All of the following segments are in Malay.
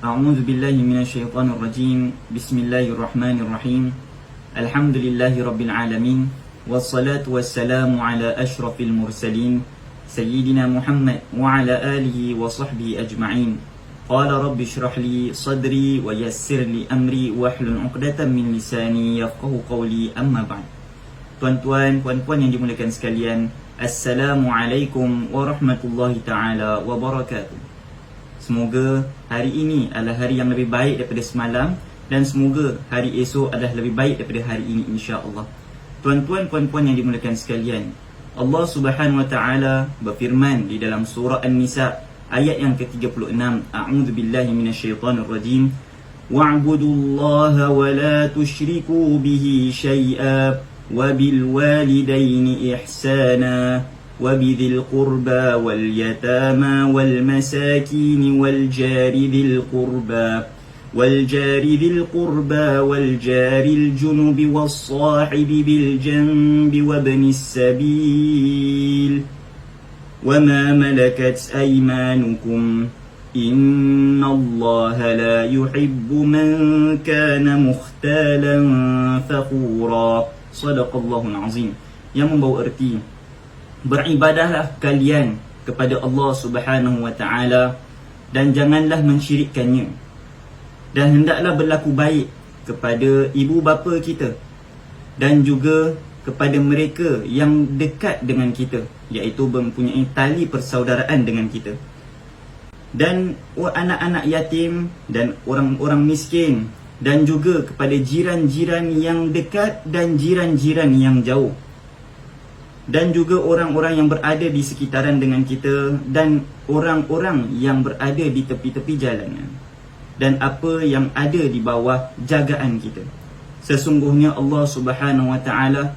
A'udzu billahi minasyaitonir rajim. Bismillahirrahmanirrahim. Alhamdulillahi rabbil alamin. Wassalatu wassalamu ala asyrafil mursalin sayyidina Muhammad wa ala alihi wa sahbihi ajma'in. Qala rabbi shrah li sadri wa yassir li amri wahlul 'uqdatam min lisani yafqahu qawli, amma ba'd. Tuan-tuan, puan-puan yang dimuliakan sekalian, Assalamualaikum warahmatullahi taala wabarakatuh. Semoga hari ini adalah hari yang lebih baik daripada semalam, dan semoga hari esok adalah lebih baik daripada hari ini, insya-Allah. Tuan-tuan, puan-puan yang dimuliakan sekalian, Allah Subhanahu wa taala berfirman di dalam surah An-Nisa ayat yang ke-36, A'udzu billahi minasyaitonir rajim. Wa'budullaha wa la tusyriku bihi syai'a wa bil walidaini ihsana وبذي القربى واليتامى والمساكين والجار ذي القربى والجار الجنب والصاحب بالجنب وابن السبيل وما ملكت أيمانكم إن الله لا يحب من كان مختالا فخورا. صدق الله العظيم. Yang membawa erti, beribadahlah kalian kepada Allah Subhanahu wa taala dan janganlah mensyirikkannya, dan hendaklah berlaku baik kepada ibu bapa kita dan juga kepada mereka yang dekat dengan kita, iaitu mempunyai tali persaudaraan dengan kita, dan anak-anak yatim dan orang-orang miskin, dan juga kepada jiran-jiran yang dekat dan jiran-jiran yang jauh, dan juga orang-orang yang berada di sekitaran dengan kita dan orang-orang yang berada di tepi-tepi jalanan dan apa yang ada di bawah jagaan kita. Sesungguhnya Allah Subhanahu wa taala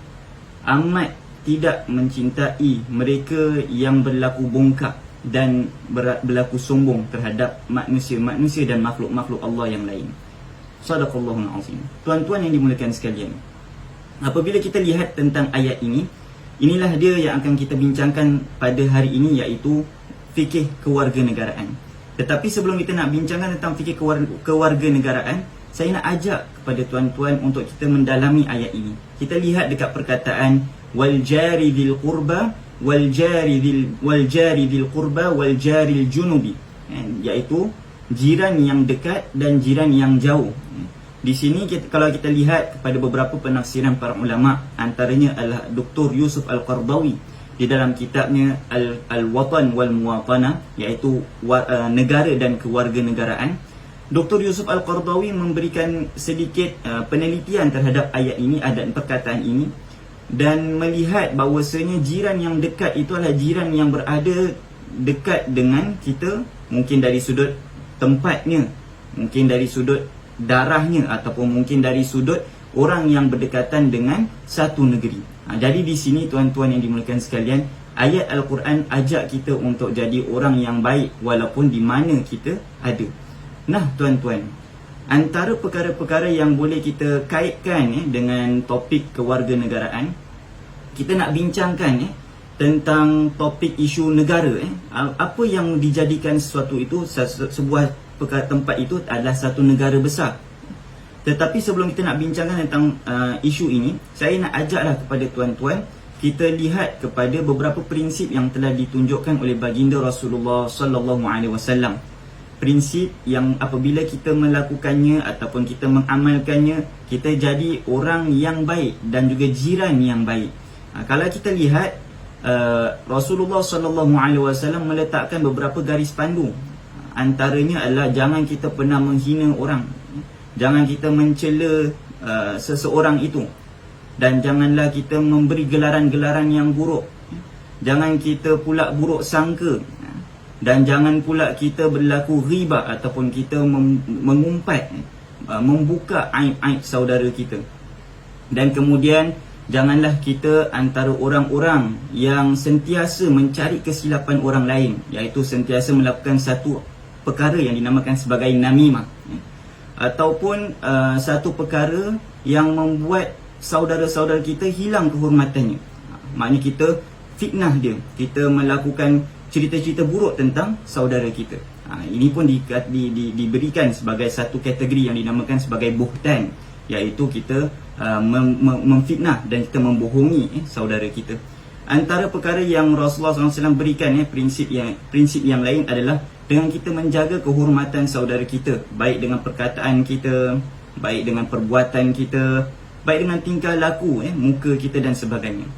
amat tidak mencintai mereka yang berlaku bongkak dan berlaku sombong terhadap manusia-manusia dan makhluk-makhluk Allah yang lain. Shadaqallahul azim. Tuan-tuan yang dimuliakan sekalian, apabila kita lihat tentang ayat ini, inilah dia yang akan kita bincangkan pada hari ini, iaitu fikih kewarganegaraan. Tetapi sebelum kita nak bincangkan tentang fikih kewarganegaraan, saya nak ajak kepada tuan-tuan untuk kita mendalami ayat ini. Kita lihat dekat perkataan wal jari dzil qurba wal jari dzil qurba wal jaril junubi, iaitu jiran yang dekat dan jiran yang jauh. Di sini kalau kita lihat kepada beberapa penafsiran para ulama, antaranya adalah Dr. Yusuf Al-Qardawi di dalam kitabnya Al-Watan wal Muwatana, iaitu negara dan kewarganegaraan. Dr. Yusuf Al-Qardawi memberikan sedikit penelitian terhadap ayat ini, adat perkataan ini, dan melihat bahawasanya jiran yang dekat itu adalah jiran yang berada dekat dengan kita, mungkin dari sudut tempatnya, mungkin dari sudut darahnya, ataupun mungkin dari sudut orang yang berdekatan dengan satu negeri. Jadi di sini tuan-tuan yang dimuliakan sekalian, ayat Al-Quran ajak kita untuk jadi orang yang baik walaupun di mana kita ada. Nah tuan-tuan, antara perkara-perkara yang boleh kita kaitkan dengan topik kewarganegaraan, kita nak bincangkan tentang topik isu negara. Apa yang dijadikan sesuatu itu, sebuah tempat itu adalah satu negara besar. Tetapi sebelum kita nak bincangkan tentang isu ini, saya nak ajaklah kepada tuan-tuan kita lihat kepada beberapa prinsip yang telah ditunjukkan oleh baginda Rasulullah sallallahu alaihi wasallam. Prinsip yang apabila kita melakukannya ataupun kita mengamalkannya, kita jadi orang yang baik dan juga jiran yang baik. Kalau kita lihat, Rasulullah sallallahu alaihi wasallam meletakkan beberapa garis pandu. Antaranya adalah jangan kita pernah menghina orang, jangan kita mencela seseorang itu, dan janganlah kita memberi gelaran-gelaran yang buruk, jangan kita pula buruk sangka, dan jangan pula kita berlaku riba ataupun kita mengumpat, membuka aib-aib saudara kita. Dan kemudian janganlah kita antara orang-orang yang sentiasa mencari kesilapan orang lain, iaitu sentiasa melakukan satu perkara yang dinamakan sebagai namimah, ataupun satu perkara yang membuat saudara-saudara kita hilang kehormatannya. Maknanya kita fitnah dia, kita melakukan cerita-cerita buruk tentang saudara kita. Ini pun diberikan sebagai satu kategori yang dinamakan sebagai buhtan, iaitu kita memfitnah dan kita membohongi saudara kita. Antara perkara yang Rasulullah SAW berikan, prinsip yang lain adalah dengan kita menjaga kehormatan saudara kita, baik dengan perkataan kita, baik dengan perbuatan kita, baik dengan tingkah laku, muka kita dan sebagainya.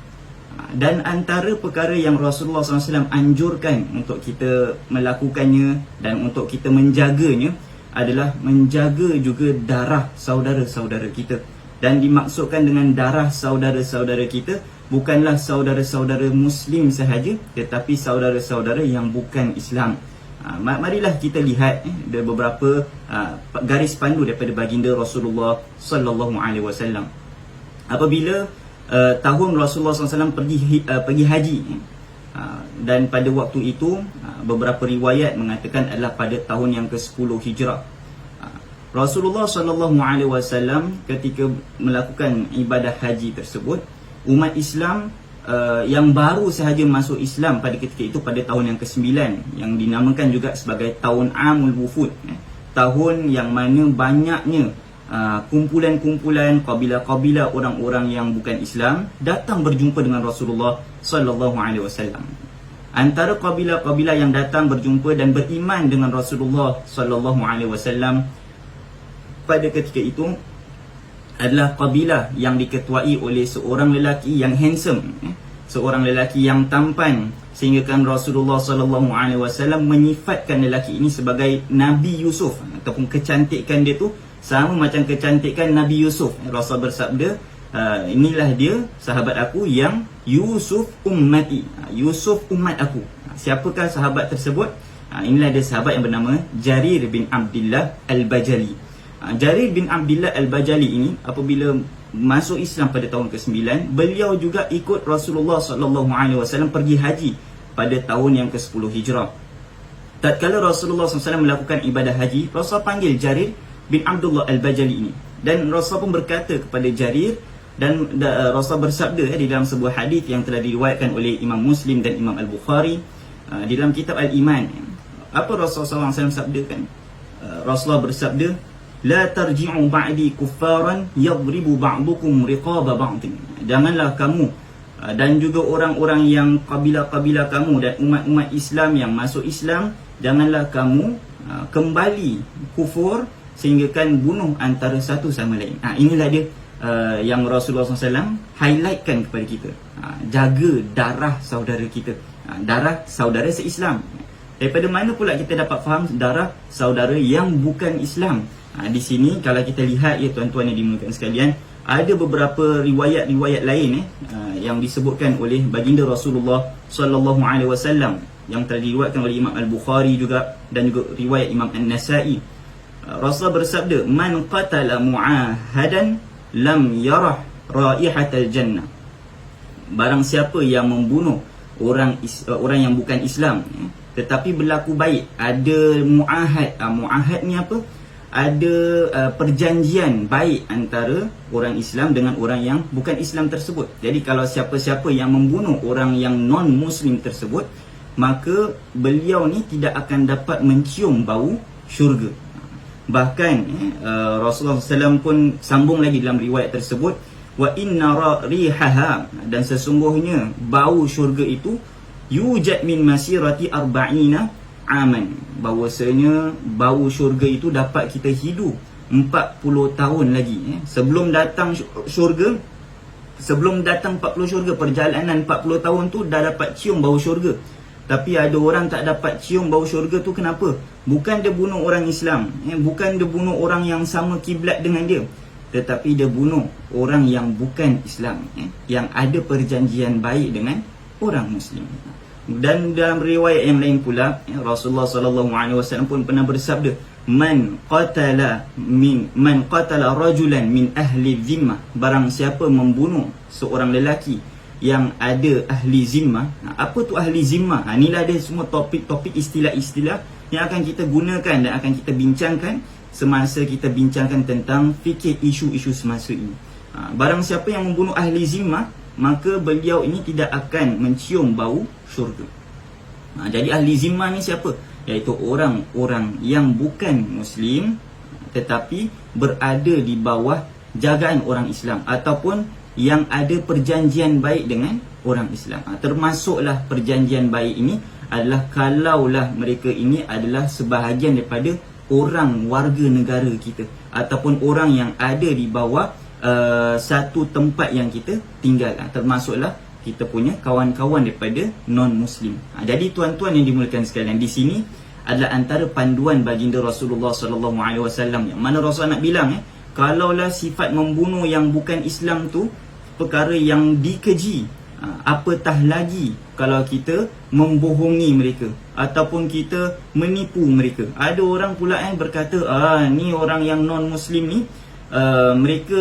Dan antara perkara yang Rasulullah SAW anjurkan untuk kita melakukannya dan untuk kita menjaganya adalah menjaga juga darah saudara-saudara kita. Dan dimaksudkan dengan darah saudara-saudara kita bukanlah saudara-saudara Muslim sahaja, tetapi saudara-saudara yang bukan Islam. Marilah kita lihat ada beberapa garis pandu daripada baginda Rasulullah sallallahu alaihi wasallam. Apabila tahun Rasulullah SAW pergi haji, dan pada waktu itu beberapa riwayat mengatakan adalah pada tahun yang ke-10 Hijrah. Rasulullah SAW ketika melakukan ibadah haji tersebut, umat Islam yang baru sahaja masuk Islam pada ketika itu pada tahun yang ke-9, yang dinamakan juga sebagai tahun Amul Wufud, tahun yang mana banyaknya kumpulan-kumpulan kabilah-kabilah orang-orang yang bukan Islam datang berjumpa dengan Rasulullah sallallahu alaihi wasallam. Antara kabilah-kabilah yang datang berjumpa dan beriman dengan Rasulullah sallallahu alaihi wasallam pada ketika itu adalah kabilah yang diketuai oleh seorang lelaki yang handsome, seorang lelaki yang tampan, sehingga kan Rasulullah sallallahu alaihi wasallam menyifatkan lelaki ini sebagai Nabi Yusuf, ataupun kecantikan dia tu sama macam kecantikan Nabi Yusuf. Rasul bersabda, inilah dia sahabat aku yang Yusuf ummati, Yusuf umat aku. Siapakah sahabat tersebut? Inilah dia sahabat yang bernama Jarir bin Abdullah Al-Bajali. Jarir bin Abdullah Al-Bajali ini apabila masuk Islam pada tahun ke-9, beliau juga ikut Rasulullah SAW pergi haji pada tahun yang ke-10 Hijrah. Tatkala Rasulullah SAW melakukan ibadah haji, Rasul panggil Jarir bin Abdullah Al-Bajali ini, dan Rasul pun berkata kepada Jarir, dan Rasul bersabda di dalam sebuah hadis yang telah diriwayatkan oleh Imam Muslim dan Imam Al-Bukhari di dalam kitab Al-Iman. Apa Rasulullah SAW sabdakan? Rasulullah bersabda, la tarji'u ba'di kuffaran yadribu ba'dukum riqaba ba'din. Janganlah kamu dan juga orang-orang yang kabilah-kabilah kamu dan umat-umat Islam yang masuk Islam, janganlah kamu kembali kufur sehingga kan bunuh antara satu sama lain. Inilah dia yang Rasulullah SAW highlightkan kepada kita. Jaga darah saudara kita, darah saudara se-Islam. Daripada mana pula kita dapat faham darah saudara yang bukan Islam? Di sini kalau kita lihat, ya tuan-tuan yang dimuliakan sekalian, ada beberapa riwayat-riwayat lain yang disebutkan oleh baginda Rasulullah sallallahu alaihi wasallam yang telah diriwayatkan oleh Imam Al-Bukhari juga, dan juga riwayat Imam An-Nasa'i. Rasulullah bersabda, man qatala mu'ahadan lam yarah raihatal jannah. Barang siapa yang membunuh orang yang bukan Islam, tetapi berlaku baik, ada mu'ahad. Mu'ahad ni apa? Ada perjanjian baik antara orang Islam dengan orang yang bukan Islam tersebut. Jadi kalau siapa-siapa yang membunuh orang yang non-Muslim tersebut, maka beliau ni tidak akan dapat mencium bau syurga. Bahkan Rasulullah SAW pun sambung lagi dalam riwayat tersebut, wa inna rihaha, dan sesungguhnya bau syurga itu yujad min masirati arba'ina aman, bahwasanya bau syurga itu dapat kita hidup 40 tahun lagi. Sebelum datang syurga, sebelum datang 40 syurga, perjalanan 40 tahun tu dah dapat cium bau syurga. Tapi ada orang tak dapat cium bau syurga tu, kenapa? Bukan dia bunuh orang Islam, bukan dia bunuh orang yang sama kiblat dengan dia, tetapi dia bunuh orang yang bukan Islam, yang ada perjanjian baik dengan orang Muslim. Dan dalam riwayat yang lain pula, Rasulullah SAW pun pernah bersabda, man qatala rajulan min ahli zimmah, barang siapa membunuh seorang lelaki yang ada ahli zimmah. Apa tu ahli zimmah? Inilah dia semua topik-topik, istilah-istilah yang akan kita gunakan dan akan kita bincangkan semasa kita bincangkan tentang fikir isu-isu semasa ini. Barang siapa yang membunuh ahli zimmah, maka beliau ini tidak akan mencium bau syurga. Jadi ahli zimmah ni siapa? iaitu orang-orang yang bukan Muslim tetapi berada di bawah jagaan orang Islam ataupun yang ada perjanjian baik dengan orang Islam. Termasuklah perjanjian baik ini adalah kalaulah mereka ini adalah sebahagian daripada orang warga negara kita ataupun orang yang ada di bawah satu tempat yang kita tinggal. Termasuklah kita punya kawan-kawan daripada non-Muslim. Jadi tuan-tuan yang dimulakan sekalian, di sini adalah antara panduan baginda Rasulullah SAW yang mana Rasul nak bilang kalaulah sifat membunuh yang bukan Islam tu perkara yang dikeji, apatah lagi kalau kita membohongi mereka ataupun kita menipu mereka. Ada orang pula berkata, ni orang yang non-Muslim ni, mereka,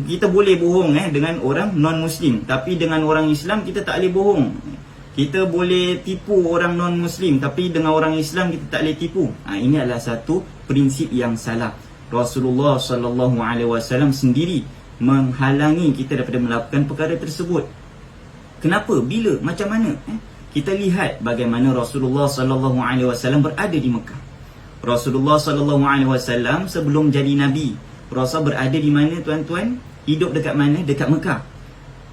kita boleh bohong dengan orang non-Muslim, tapi dengan orang Islam kita tak boleh bohong. Kita boleh tipu orang non-Muslim, tapi dengan orang Islam kita tak boleh tipu. Ini adalah satu prinsip yang salah. Rasulullah SAW sendiri menghalangi kita daripada melakukan perkara tersebut. Kenapa? Bila? Macam mana? Kita lihat bagaimana Rasulullah SAW berada di Mekah. Rasulullah SAW sebelum jadi Nabi, Rasul berada di mana tuan-tuan? Hidup dekat mana? Dekat Mekah.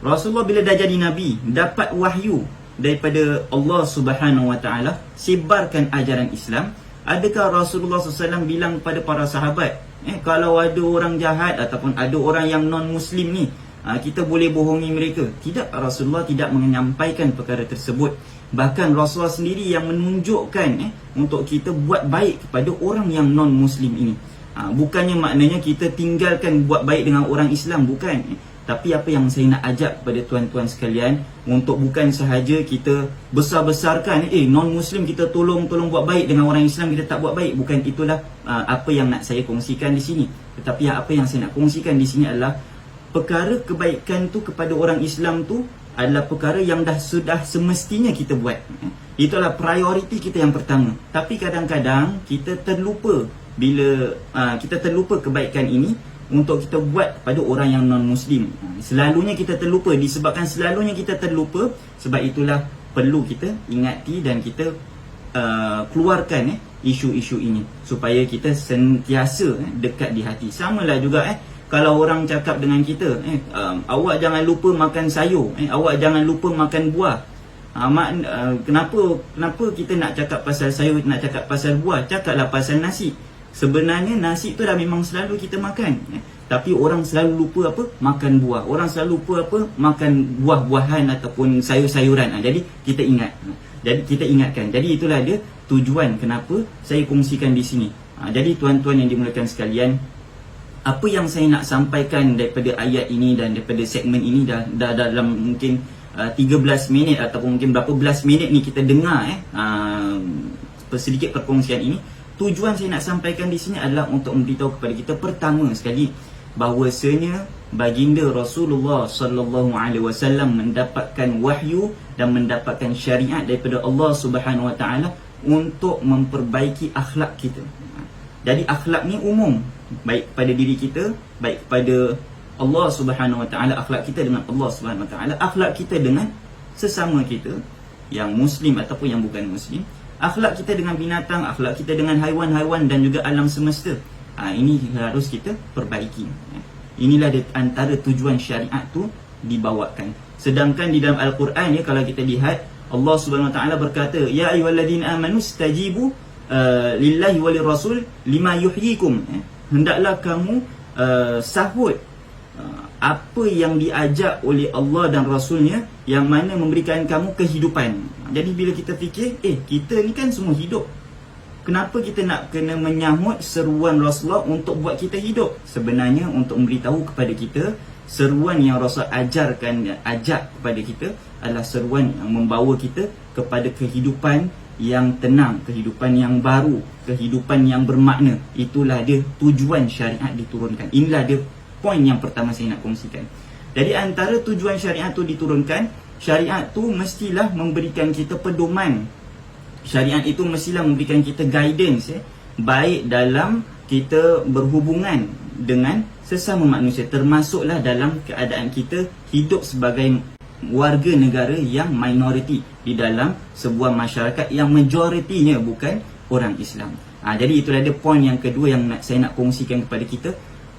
Rasulullah bila dah jadi Nabi, dapat wahyu daripada Allah Subhanahu Wa Taala, sebarkan ajaran Islam. Adakah Rasulullah SAW bilang kepada para sahabat, kalau ada orang jahat ataupun ada orang yang non-Muslim ni, kita boleh bohongi mereka? Tidak, Rasulullah tidak menyampaikan perkara tersebut. Bahkan Rasulullah sendiri yang menunjukkan untuk kita buat baik kepada orang yang non-Muslim ini. Bukannya maknanya kita tinggalkan buat baik dengan orang Islam, bukan. Tapi apa yang saya nak ajak kepada tuan-tuan sekalian, untuk bukan sahaja kita besar-besarkan non-Muslim kita tolong buat baik, dengan orang Islam kita tak buat baik. Bukan itulah apa yang nak saya kongsikan di sini. Tetapi apa yang saya nak kongsikan di sini adalah perkara kebaikan tu kepada orang Islam tu adalah perkara yang sudah semestinya kita buat. Itulah prioriti kita yang pertama. Tapi kadang-kadang kita terlupa bila kita terlupa kebaikan ini untuk kita buat pada orang yang non-Muslim. Selalunya kita terlupa. Disebabkan selalunya kita terlupa, sebab itulah perlu kita ingati dan kita keluarkan isu-isu ini supaya kita sentiasa dekat di hati. Samalah juga kalau orang cakap dengan kita, awak jangan lupa makan sayur, awak jangan lupa makan buah. Kenapa kita nak cakap pasal sayur, nak cakap pasal buah? Cakaplah pasal nasi. Sebenarnya nasi tu dah memang selalu kita makan, tapi orang selalu lupa apa? Makan buah. Orang selalu lupa apa? Makan buah-buahan ataupun sayur-sayuran. Jadi kita ingat. Jadi kita ingatkan. Jadi itulah dia tujuan kenapa saya kongsikan di sini. Jadi tuan-tuan yang dimulakan sekalian, apa yang saya nak sampaikan daripada ayat ini dan daripada segmen ini dah dalam mungkin 13 minit ataupun mungkin berapa belas minit ni kita dengar sedikit perkongsian ini. Tujuan saya nak sampaikan di sini adalah untuk memberitahu kepada kita, pertama sekali, bahawasanya baginda Rasulullah SAW mendapatkan wahyu dan mendapatkan syariat daripada Allah Subhanahu Wa Taala untuk memperbaiki akhlak kita. Jadi akhlak ni umum, baik kepada diri kita, baik kepada Allah Subhanahu Wa Taala, akhlak kita dengan Allah Subhanahu Wa Taala, akhlak kita dengan sesama kita yang Muslim ataupun yang bukan Muslim, akhlak kita dengan binatang, akhlak kita dengan haiwan-haiwan dan juga alam semesta. Ini harus kita perbaiki. Inilah antara tujuan syariat tu dibawakan. Sedangkan di dalam Al-Quran kalau kita lihat, Allah Subhanahu Wa Taala berkata, ya ayyuhalladzina amanu stajibu lillahi walirrasul lima yuhyikum. Hendaklah kamu sahut apa yang diajak oleh Allah dan Rasulnya, yang mana memberikan kamu kehidupan. Jadi bila kita fikir, kita ni kan semua hidup, kenapa kita nak kena menyahut seruan Rasulullah untuk buat kita hidup? Sebenarnya untuk memberitahu kepada kita, seruan yang Rasul ajarkan, ajak kepada kita adalah seruan yang membawa kita kepada kehidupan yang tenang, kehidupan yang baru, kehidupan yang bermakna. Itulah dia tujuan syariat diturunkan. Inilah dia poin yang pertama saya nak kongsikan. Jadi antara tujuan syariat tu diturunkan, syariat tu mestilah memberikan kita pedoman. Syariat itu mestilah memberikan kita guidance, baik dalam kita berhubungan dengan sesama manusia, termasuklah dalam keadaan kita hidup sebagai warga negara yang minoriti, di dalam sebuah masyarakat yang majoritinya bukan orang Islam. Jadi itulah dia poin yang kedua yang saya nak kongsikan kepada kita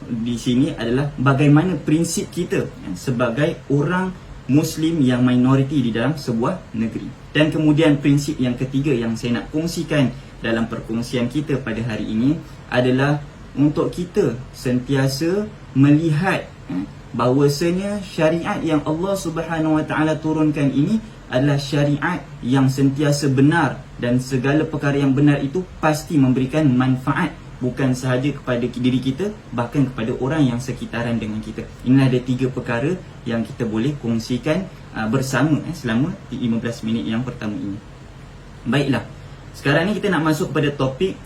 di sini adalah bagaimana prinsip kita sebagai orang Muslim yang minoriti di dalam sebuah negeri. Dan kemudian prinsip yang ketiga yang saya nak kongsikan dalam perkongsian kita pada hari ini adalah untuk kita sentiasa melihat bahawasanya syariat yang Allah Subhanahu Wa Taala turunkan ini adalah syariat yang sentiasa benar, dan segala perkara yang benar itu pasti memberikan manfaat bukan sahaja kepada diri kita, bahkan kepada orang yang sekitaran dengan kita. Inilah ada 3 perkara yang kita boleh kongsikan bersama selama 15 minit yang pertama ini. Baiklah, sekarang ni kita nak masuk pada topik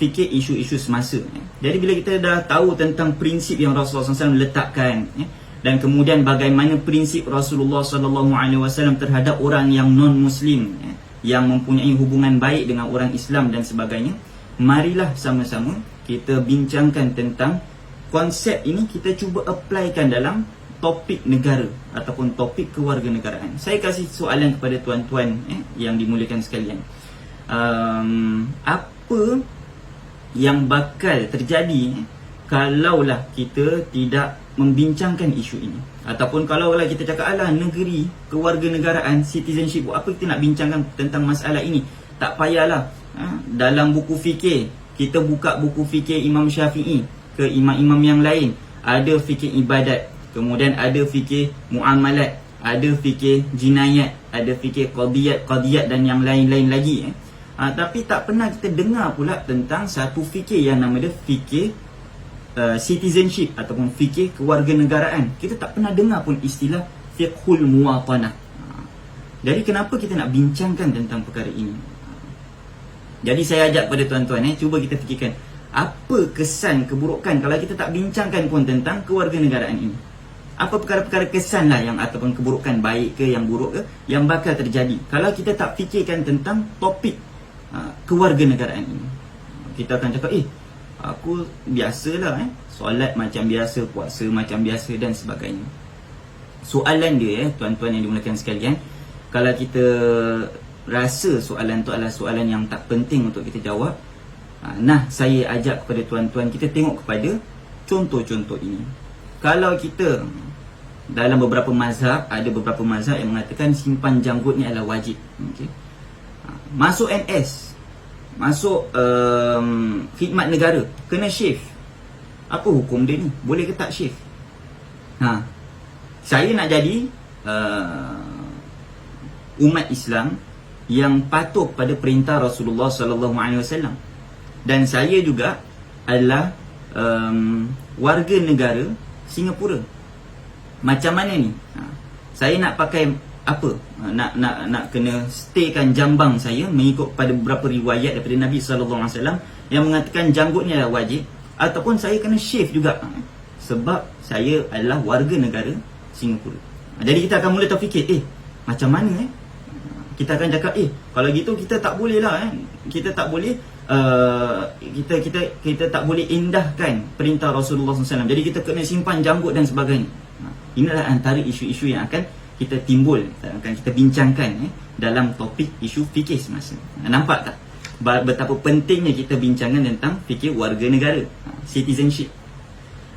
fikir isu-isu semasa. Jadi bila kita dah tahu tentang prinsip yang Rasulullah SAW letakkan, dan kemudian bagaimana prinsip Rasulullah SAW terhadap orang yang non-Muslim, yang mempunyai hubungan baik dengan orang Islam dan sebagainya, marilah sama-sama kita bincangkan tentang konsep ini, kita cuba applykan dalam topik negara ataupun topik kewarganegaraan. Saya kasih soalan kepada tuan-tuan yang dimuliakan sekalian. Apa yang bakal terjadi kalaulah kita tidak membincangkan isu ini, ataupun kalaulah kita cakap alah negeri, kewarganegaraan, citizenship, apa kita nak bincangkan tentang masalah ini? Tak payahlah. Dalam buku fikir, kita buka buku fikir Imam Syafi'i ke imam-imam yang lain, ada fikir ibadat, kemudian ada fikir muamalat, ada fikir jinayat, ada fikir qadiyat dan yang lain-lain lagi. Tapi tak pernah kita dengar pula tentang satu fikir yang nama dia fikir citizenship ataupun fikir kewarganegaraan. Kita tak pernah dengar pun istilah fiqhul muwatanah. Jadi kenapa kita nak bincangkan tentang perkara ini? Jadi saya ajak pada tuan-tuan, cuba kita fikirkan apa kesan keburukan kalau kita tak bincangkan pun tentang kewarganegaraan ini. Apa perkara-perkara kesan lah yang, ataupun keburukan baik ke yang buruk ke, yang bakal terjadi kalau kita tak fikirkan tentang topik kewarganegaraan ini. Kita akan cakap, aku biasalah, solat macam biasa, puasa macam biasa dan sebagainya. Soalan dia, tuan-tuan yang dimuliakan sekalian, kalau kita rasa soalan tu adalah soalan yang tak penting untuk kita jawab, saya ajak kepada tuan-tuan, kita tengok kepada contoh-contoh ini. Kalau kita dalam beberapa mazhab, ada beberapa mazhab yang mengatakan simpan janggut ni adalah wajib. Masuk NS, masuk khidmat negara, kena shave. Apa hukum dia ni? Boleh ke tak shave? Saya nak jadi umat Islam yang patuh pada perintah Rasulullah SAW, dan saya juga adalah warga negara Singapura. Macam mana ni? Saya nak pakai apa? Nak kena staykan jambang saya mengikut pada beberapa riwayat daripada Nabi SAW yang mengatakan janggut ni adalah wajib, ataupun saya kena shave juga sebab saya adalah warga negara Singapura. Jadi kita akan mula terfikir, macam mana kita akan cakap, kalau gitu kita tak boleh lah, kita tak boleh kita tak boleh indahkan perintah Rasulullah SAW. Jadi kita kena simpan janggut dan sebagainya. Inilah antara isu-isu yang akan kita timbul, akan kita bincangkan dalam topik isu fikir semasa. Nampak tak betapa pentingnya kita bincangkan tentang fikir warga negara, citizenship.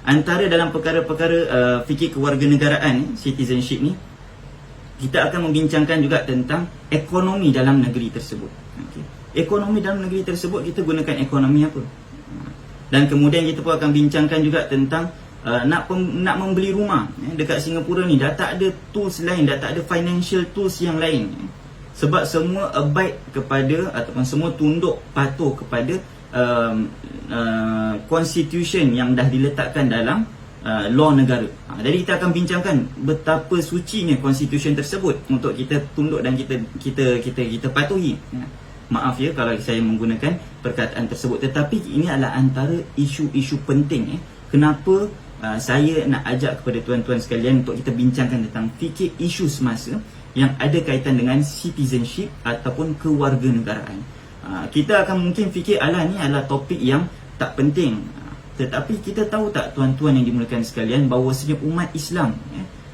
Antara dalam perkara-perkara fikir kewarganegaraan, citizenship ni, kita akan membincangkan juga tentang ekonomi dalam negeri tersebut. Ekonomi dalam negeri tersebut, kita gunakan ekonomi apa? Dan kemudian kita pun akan bincangkan juga tentang nak membeli rumah dekat Singapura ni. Dah tak ada tools lain, dah tak ada financial tools yang lain. Sebab semua abide kepada, ataupun semua tunduk patuh kepada constitution yang dah diletakkan dalam law negara. Jadi kita akan bincangkan betapa sucinya constitution tersebut untuk kita tunduk dan kita patuhi. Maaf ya kalau saya menggunakan perkataan tersebut, tetapi ini adalah antara isu-isu penting kenapa saya nak ajak kepada tuan-tuan sekalian untuk kita bincangkan tentang fikir isu semasa yang ada kaitan dengan citizenship ataupun kewarganegaraan. Kita akan mungkin fikir ni adalah topik yang tak penting. Tetapi kita tahu tak tuan-tuan yang dimuliakan sekalian, bahawasanya umat Islam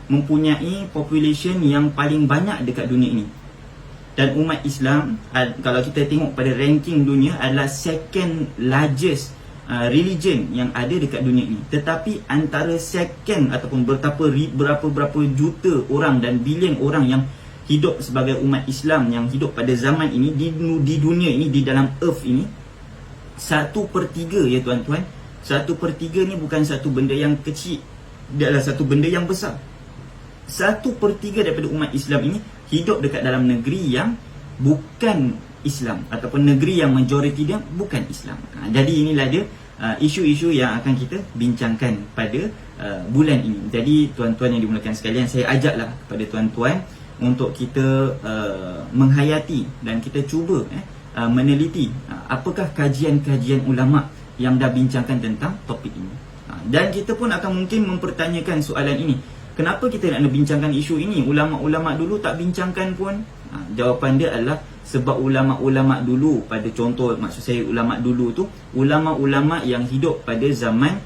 mempunyai population yang paling banyak dekat dunia ini. Dan umat Islam, kalau kita tengok pada ranking dunia, adalah second largest religion yang ada dekat dunia ini. Tetapi antara second ataupun berapa juta orang dan bilion orang yang hidup sebagai umat Islam yang hidup pada zaman ini di dunia ini, di dalam earth ini, 1/3 ya tuan-tuan. 1/3 ni bukan satu benda yang kecil, dia adalah satu benda yang besar. 1/3 daripada umat Islam ini hidup dekat dalam negeri yang bukan Islam, ataupun negeri yang majoriti dia bukan Islam. Jadi inilah dia isu-isu yang akan kita bincangkan pada bulan ini. Jadi tuan-tuan yang dimulakan sekalian, saya ajaklah kepada tuan-tuan untuk kita menghayati dan kita cuba meneliti apakah kajian-kajian ulama yang dah bincangkan tentang topik ini. Dan kita pun akan mungkin mempertanyakan soalan ini, kenapa kita nak bincangkan isu ini? Ulama-ulama dulu tak bincangkan pun. Jawapan dia adalah sebab ulama-ulama dulu, pada contoh, maksud saya ulama dulu tu, ulama-ulama yang hidup pada zaman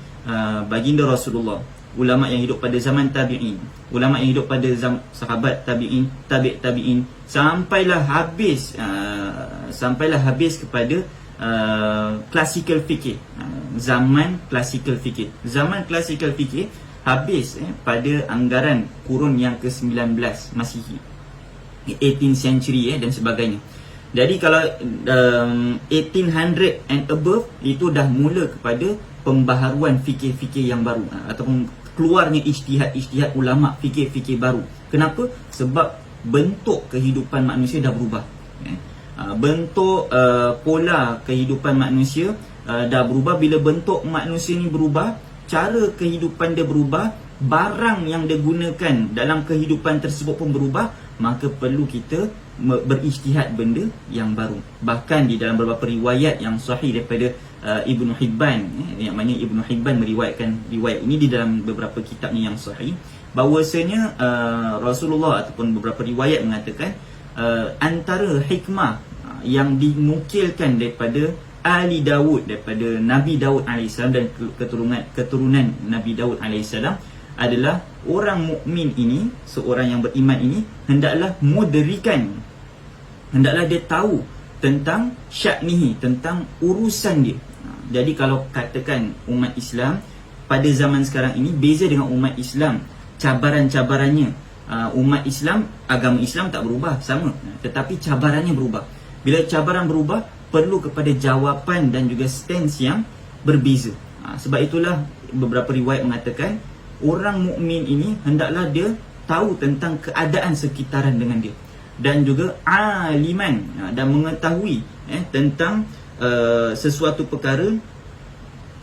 baginda Rasulullah, ulama yang hidup pada zaman tabi'in, ulama yang hidup pada sahabat tabi'in, tabi'in, sampailah habis kepada classical fikih, zaman classical fikih. Zaman classical fikih habis pada anggaran kurun yang ke-19 Masihi, 18th century dan sebagainya. Jadi kalau 1800 and above, itu dah mula kepada pembaharuan fikih-fikih yang baru, ataupun keluarnya ijtihad ulama fikih-fikih baru. Kenapa? Sebab bentuk kehidupan manusia dah berubah. Bentuk pola kehidupan manusia dah berubah. Bila bentuk manusia ni berubah, cara kehidupan dia berubah, barang yang dia gunakan dalam kehidupan tersebut pun berubah, maka perlu kita berijtihad benda yang baru. Bahkan di dalam beberapa riwayat yang sahih daripada Ibnu Hibban, yang mana Ibnu Hibban meriwayatkan riwayat ini di dalam beberapa kitabnya yang sahih, bahawasanya Rasulullah ataupun beberapa riwayat mengatakan antara hikmah yang dinukilkan daripada Ali Dawud, daripada Nabi Dawud AS dan keturunan Nabi Dawud AS adalah orang mukmin ini, seorang yang beriman ini, hendaklah mudrikan, hendaklah dia tahu tentang sya'nihi, tentang urusan dia. Jadi kalau katakan umat Islam pada zaman sekarang ini beza dengan umat Islam, cabaran-cabarannya, umat Islam, agama Islam tak berubah, sama, tetapi cabarannya berubah. Bila cabaran berubah, perlu kepada jawapan dan juga stance yang berbeza. Sebab itulah beberapa riwayat mengatakan orang mukmin ini hendaklah dia tahu tentang keadaan sekitaran dengan dia, dan juga aliman, dan mengetahui tentang sesuatu perkara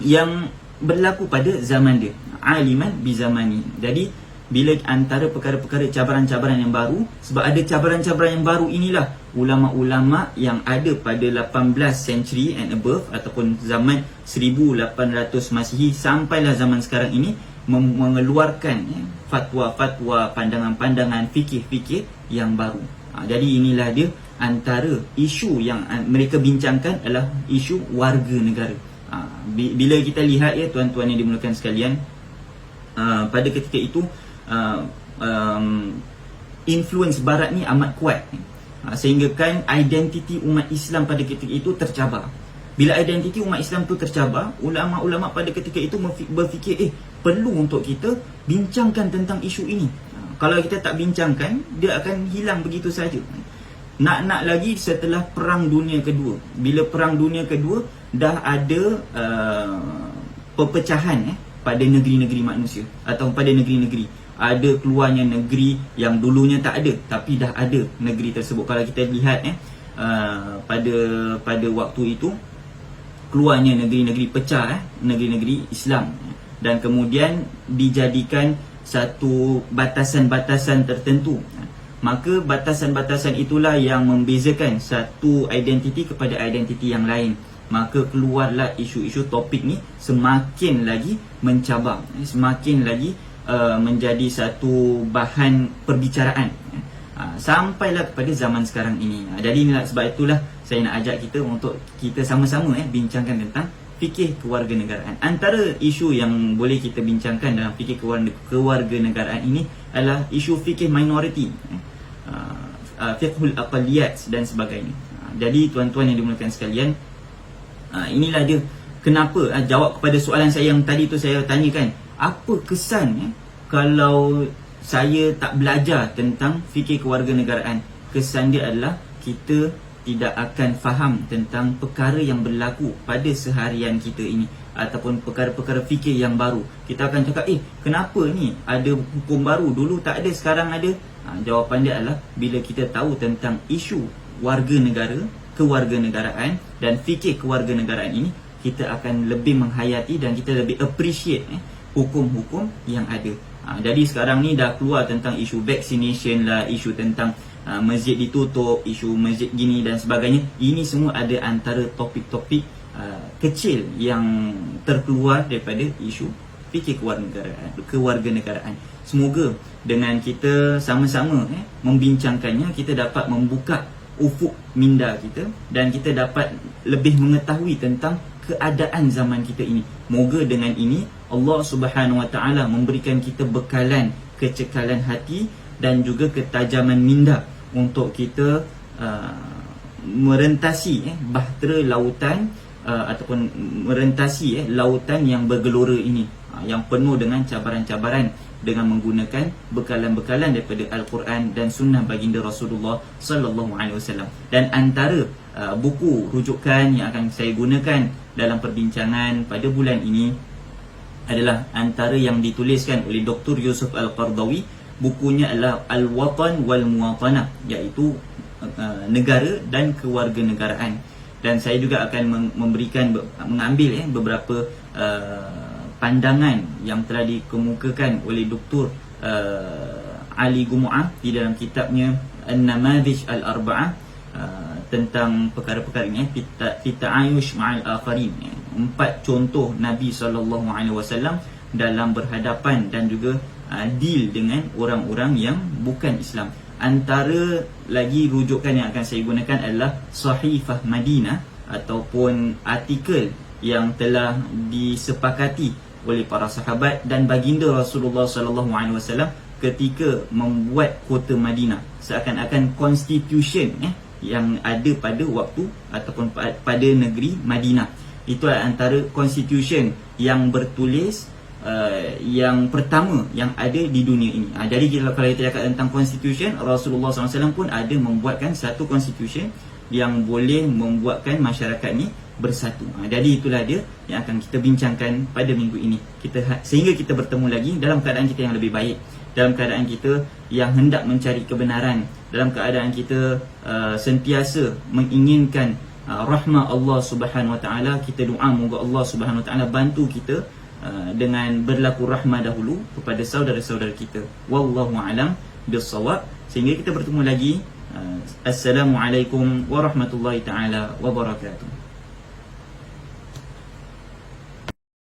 yang berlaku pada zaman dia. Aliman bi zamani. Jadi bila antara perkara-perkara cabaran-cabaran yang baru, sebab ada cabaran-cabaran yang baru inilah ulama-ulama yang ada pada 18th century and above, ataupun zaman 1800 Masihi sampailah zaman sekarang ini, mengeluarkan fatwa-fatwa, pandangan-pandangan, fikih-fikih yang baru. Jadi inilah dia antara isu yang mereka bincangkan adalah isu warga negara. Bila kita lihat tuan-tuan yang dimulakan sekalian, pada ketika itu influence barat ni amat kuat, sehingga kan identiti umat Islam pada ketika itu tercabar. Bila identiti umat Islam tu tercabar, ulama-ulama pada ketika itu berfikir perlu untuk kita bincangkan tentang isu ini. Kalau kita tak bincangkan, dia akan hilang begitu saja. Nak lagi setelah Perang Dunia Kedua, bila Perang Dunia Kedua dah ada perpecahan pada negeri-negeri manusia, atau pada negeri-negeri. Ada keluarnya negeri yang dulunya tak ada, tapi dah ada negeri tersebut. Kalau kita lihat pada waktu itu, keluarnya negeri-negeri pecah, negeri-negeri Islam, dan kemudian dijadikan satu batasan-batasan tertentu. Maka batasan-batasan itulah yang membezakan satu identiti kepada identiti yang lain. Maka keluarlah isu-isu, topik ni semakin lagi mencabar, semakin lagi menjadi satu bahan perbicaraan, sampailah kepada zaman sekarang ini. Jadi inilah, sebab itulah saya nak ajak kita untuk kita sama-sama bincangkan tentang fikih kewarganegaraan. Antara isu yang boleh kita bincangkan dalam fikih kewarganegaraan ini adalah isu fikih minoriti. fiqhul aqliyat dan sebagainya. Jadi tuan-tuan yang dimuliakan sekalian, inilah dia kenapa jawab kepada soalan saya yang tadi tu saya tanyakan, apa kesan kalau saya tak belajar tentang fikir kewarganegaraan. Kesan dia adalah kita tidak akan faham tentang perkara yang berlaku pada seharian kita ini, ataupun perkara-perkara fikir yang baru. Kita akan cakap, kenapa ni ada hukum baru, dulu tak ada, sekarang ada. Jawapan dia adalah bila kita tahu tentang isu warga negara, kewarganegaraan dan fikir kewarganegaraan ini, kita akan lebih menghayati dan kita lebih appreciate hukum-hukum yang ada. Jadi sekarang ni dah keluar tentang isu vaccination lah, isu tentang masjid ditutup, isu masjid gini dan sebagainya. Ini semua ada antara topik-topik kecil yang terkeluar daripada isu fikir kewarganegaraan. Semoga dengan kita sama-sama membincangkannya, kita dapat membuka ufuk minda kita dan kita dapat lebih mengetahui tentang keadaan zaman kita ini. Moga dengan ini Allah Subhanahu Wa Taala memberikan kita bekalan kecekalan hati dan juga ketajaman minda untuk kita merentasi bahtera lautan ataupun merentasi lautan yang bergelora ini, yang penuh dengan cabaran-cabaran, dengan menggunakan bekalan-bekalan daripada Al-Quran dan sunnah baginda Rasulullah sallallahu alaihi wasallam. Dan antara buku rujukan yang akan saya gunakan dalam perbincangan pada bulan ini adalah antara yang dituliskan oleh Dr. Yusuf Al-Qardawi. Bukunya adalah Al-Watan wal Muwatanah, iaitu negara dan kewarganegaraan. Dan saya juga akan mengambil beberapa pandangan yang telah dikemukakan oleh Dr. Ali Gumu'ah di dalam kitabnya An-Namadhij Al-Arba'ah tentang perkara-perkara ini, fi ta'ayush ma'al akharin, 4 contoh Nabi SAW dalam berhadapan dan juga deal dengan orang-orang yang bukan Islam. Antara lagi rujukan yang akan saya gunakan adalah Sahifah Madinah, ataupun artikel yang telah disepakati oleh para sahabat dan baginda Rasulullah SAW ketika membuat kota Madinah, seakan-akan constitution yang ada pada waktu ataupun pada negeri Madinah. Itu antara constitution yang bertulis yang pertama yang ada di dunia ini. Jadi kalau kita cakap tentang constitution, Rasulullah SAW pun ada membuatkan satu constitution yang boleh membuatkan masyarakat ni bersatu. Jadi itulah dia yang akan kita bincangkan pada minggu ini. Sehingga kita bertemu lagi dalam keadaan kita yang lebih baik, dalam keadaan kita yang hendak mencari kebenaran, dalam keadaan kita sentiasa menginginkan rahmat Allah Subhanahu Wa Taala. Kita doa moga Allah Subhanahu Wa Taala bantu kita dengan berlaku rahmah dahulu kepada saudara-saudara kita. Wallahu a'lam bissawab. Sehingga kita bertemu lagi. Assalamualaikum warahmatullahi taala wabarakatuh.